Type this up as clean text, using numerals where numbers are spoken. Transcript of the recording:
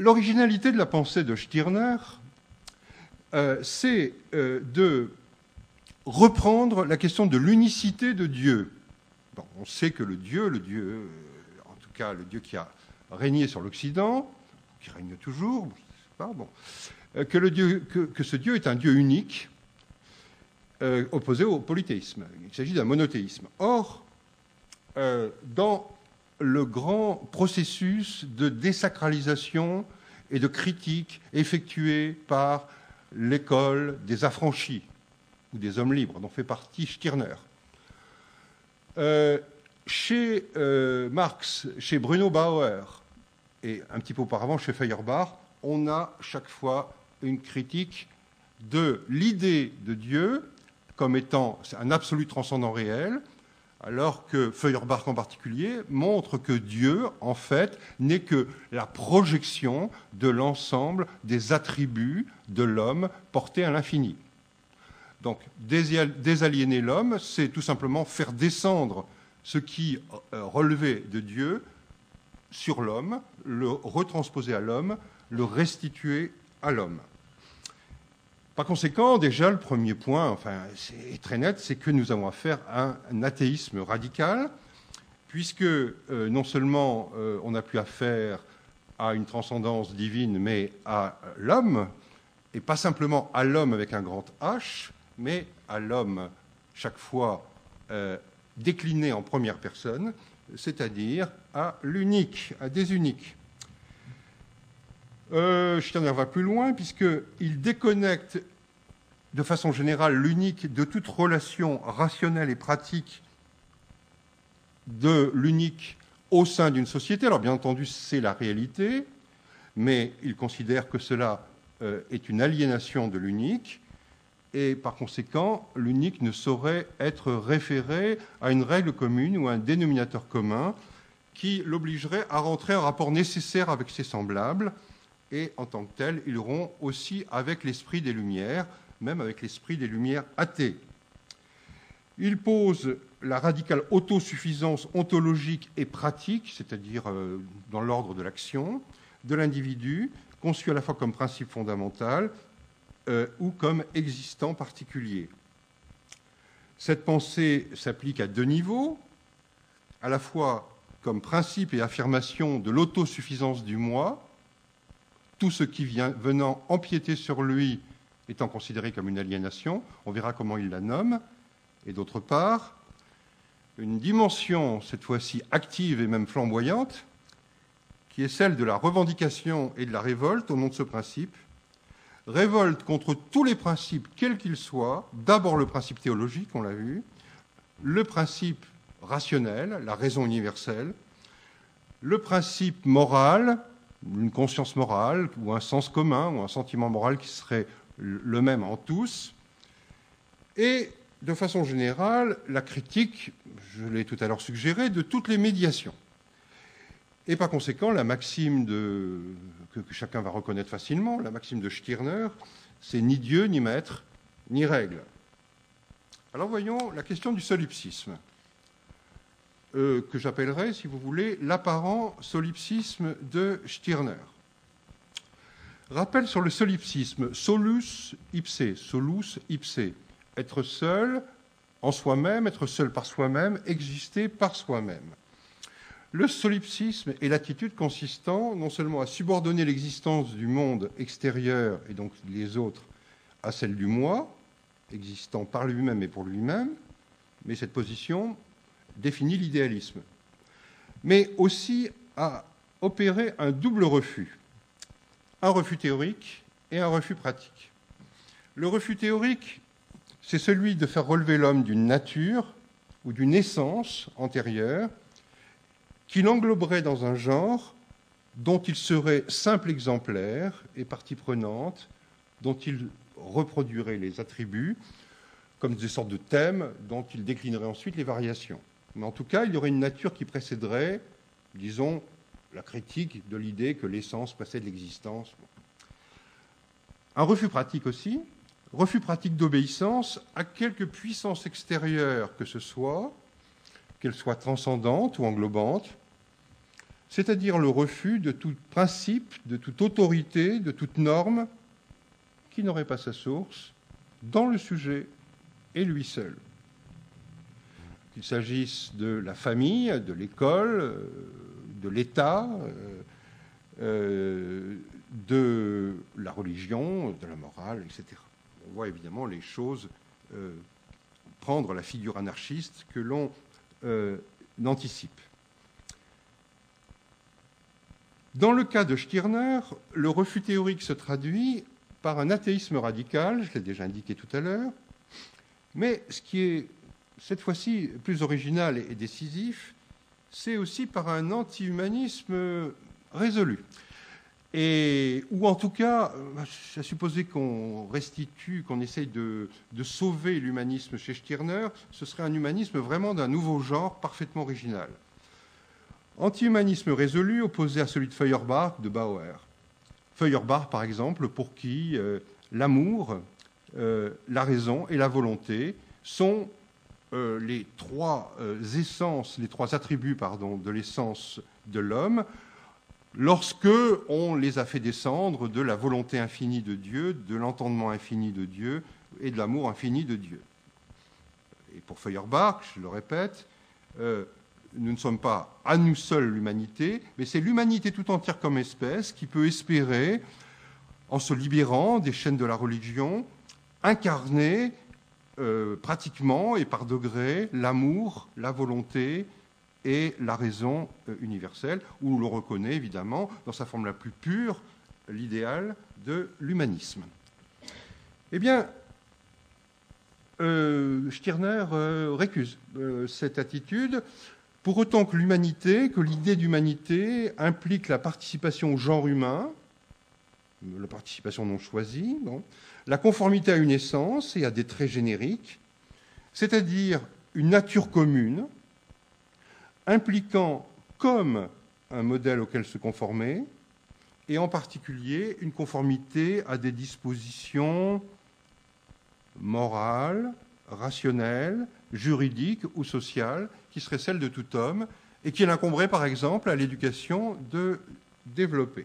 l'originalité de la pensée de Stirner, c'est de reprendre la question de l'unicité de Dieu. Bon, on sait que le Dieu, en tout cas le Dieu qui a régné sur l'Occident, qui règne toujours, je sais pas, bon, que ce Dieu est un Dieu unique, opposé au polythéisme. Il s'agit d'un monothéisme. Or, dans le grand processus de désacralisation et de critique effectué par l'école des affranchis, ou des hommes libres, dont fait partie Stirner, chez Marx, chez Bruno Bauer, et un petit peu auparavant chez Feuerbach, on a chaque fois une critique de l'idée de Dieu comme étant un absolu transcendant réel, alors que Feuerbach en particulier montre que Dieu, en fait, n'est que la projection de l'ensemble des attributs de l'homme portés à l'infini. Donc, désaliéner l'homme, c'est tout simplement faire descendre ce qui relevait de Dieu sur l'homme, le retransposer à l'homme, le restituer à l'homme. Par conséquent, déjà, le premier point, enfin, c'est très net, c'est que nous avons affaire à un athéisme radical, puisque non seulement on n'a plus affaire à une transcendance divine, mais à l'homme, et pas simplement à l'homme avec un grand H, mais à l'homme chaque fois décliné en première personne, c'est-à-dire à l'unique, à des uniques. Stirner va plus loin, puisqu'il déconnecte de façon générale l'unique de toute relation rationnelle et pratique de l'unique au sein d'une société. Alors bien entendu, c'est la réalité, mais il considère que cela est une aliénation de l'unique, et par conséquent, l'unique ne saurait être référé à une règle commune ou à un dénominateur commun qui l'obligerait à rentrer en rapport nécessaire avec ses semblables, et en tant que tel, il rompt aussi avec l'esprit des Lumières, même avec l'esprit des Lumières athées. Il pose la radicale autosuffisance ontologique et pratique, c'est-à-dire dans l'ordre de l'action, de l'individu, conçu à la fois comme principe fondamental ou comme existant particulier. Cette pensée s'applique à deux niveaux, à la fois comme principe et affirmation de l'autosuffisance du moi, tout ce qui venant empiéter sur lui étant considéré comme une aliénation, on verra comment il la nomme, et d'autre part, une dimension, cette fois-ci active et même flamboyante, qui est celle de la revendication et de la révolte au nom de ce principe, révolte contre tous les principes, quels qu'ils soient, d'abord le principe théologique, on l'a vu, le principe rationnel, la raison universelle, le principe moral, une conscience morale, ou un sens commun, ou un sentiment moral qui serait le même en tous, et de façon générale, la critique, je l'ai tout à l'heure suggéré, de toutes les médiations. Et par conséquent, la maxime que chacun va reconnaître facilement, la maxime de Stirner, c'est ni Dieu, ni maître, ni règle. Alors voyons la question du solipsisme, que j'appellerais, si vous voulez, l'apparent solipsisme de Stirner. Rappel sur le solipsisme, solus ipse, être seul en soi-même, être seul par soi-même, exister par soi-même. Le solipsisme est l'attitude consistant non seulement à subordonner l'existence du monde extérieur, et donc les autres, à celle du moi, existant par lui-même et pour lui-même, mais cette position définit l'idéalisme, mais aussi à opérer un double refus, un refus théorique et un refus pratique. Le refus théorique, c'est celui de faire relever l'homme d'une nature ou d'une essence antérieure qui l'engloberait dans un genre dont il serait simple exemplaire et partie prenante, dont il reproduirait les attributs comme des sortes de thèmes dont il déclinerait ensuite les variations. Mais en tout cas, il y aurait une nature qui précéderait, disons, la critique de l'idée que l'essence précède l'existence. Un refus pratique aussi, refus pratique d'obéissance à quelque puissance extérieure que ce soit, qu'elle soit transcendante ou englobante, c'est-à-dire le refus de tout principe, de toute autorité, de toute norme qui n'aurait pas sa source dans le sujet et lui seul. Qu'il s'agisse de la famille, de l'école, de l'État, de la religion, de la morale, etc. On voit évidemment les choses prendre la figure anarchiste que l'on anticipe. Dans le cas de Stirner, le refus théorique se traduit par un athéisme radical, je l'ai déjà indiqué tout à l'heure, mais ce qui est cette fois-ci plus original et décisif, c'est aussi par un anti-humanisme résolu. Ou en tout cas, à supposer qu'on restitue, qu'on essaye de sauver l'humanisme chez Stirner, ce serait un humanisme vraiment d'un nouveau genre, parfaitement original. Anti-humanisme résolu opposé à celui de Feuerbach, de Bauer. Feuerbach, par exemple, pour qui l'amour, la raison et la volonté sont les trois essences, les trois attributs, de l'essence de l'homme, lorsque on les a fait descendre de la volonté infinie de Dieu, de l'entendement infini de Dieu et de l'amour infini de Dieu. Et pour Feuerbach, je le répète, nous ne sommes pas à nous seuls l'humanité, mais c'est l'humanité tout entière comme espèce qui peut espérer, en se libérant des chaînes de la religion, incarner pratiquement et par degrés l'amour, la volonté et la raison universelle, où l'on reconnaît évidemment, dans sa forme la plus pure, l'idéal de l'humanisme. Eh bien, Stirner récuse cette attitude, pour autant que l'humanité, que l'idée d'humanité implique la participation au genre humain, la participation non choisie, la conformité à une essence et à des traits génériques, c'est-à-dire une nature commune, impliquant comme un modèle auquel se conformer, et en particulier une conformité à des dispositions morales, rationnelles, juridiques ou sociales, qui seraient celles de tout homme, et qu'il incomberait par exemple à l'éducation de développer.